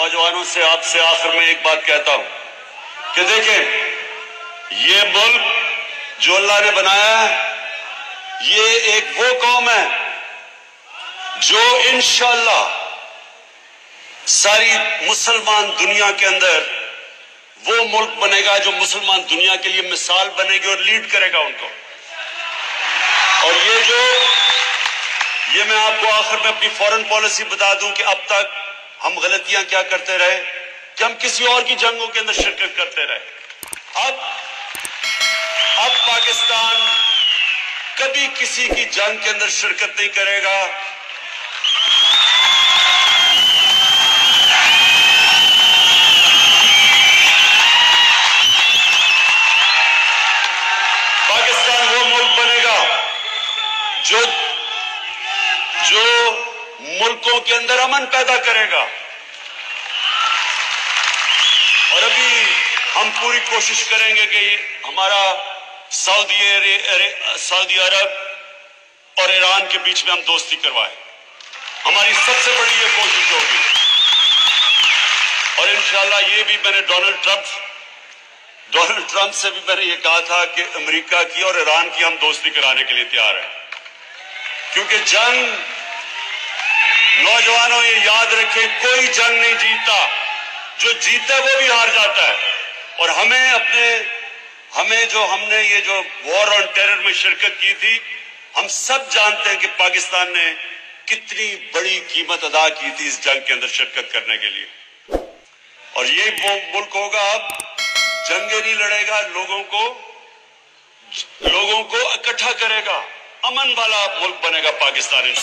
نوجوانوں سے آپ سے آخر میں ایک بات کہتا ہوں کہ دیکھیں، یہ ملک جو اللہ نے بنایا ہے، یہ ایک وہ قوم ہے جو انشاءاللہ ساری مسلمان دنیا کے اندر وہ ملک بنے گا جو مسلمان دنیا کے لیے مثال بنے گی اور لیڈ کرے گا ان کو۔ اور یہ میں آپ کو آخر میں اپنی فورن پالیسی بتا دوں کہ اب تک ہم غلطیاں کیا کرتے رہے کہ ہم کسی اور کی جنگوں کے اندر شرکت کرتے رہے۔ اب پاکستان کبھی کسی کی جنگ کے اندر شرکت نہیں کرے گا۔ پاکستان وہ ملک بنے گا جو ملکوں کے اندر امن پیدا کرے گا۔ اور ابھی ہم پوری کوشش کریں گے کہ ہمارا سعودی عرب اور ایران کے بیچ میں ہم دوستی کروائیں۔ ہماری سب سے بڑی یہ کوشش ہوگی۔ اور انشاءاللہ یہ بھی میں نے ڈونلڈ ٹرمپ سے بھی میں نے یہ کہا تھا کہ امریکہ کی اور ایران کی ہم دوستی کرانے کے لیے تیار ہیں، کیونکہ جنگ، نوجوانوں یہ یاد رکھیں، کوئی جنگ نہیں جیتتا، جو جیتا ہے وہ بھی ہار جاتا ہے۔ اور ہم نے یہ جو وار آن ٹیرر میں شرکت کی تھی، ہم سب جانتے ہیں کہ پاکستان نے کتنی بڑی قیمت ادا کی تھی اس جنگ کے اندر شرکت کرنے کے لیے۔ اور یہ وہ ملک ہوگا، اب جنگیں نہیں لڑے گا، لوگوں کو اکٹھا کرے گا، امن والا ملک بنے گا پاکستان۔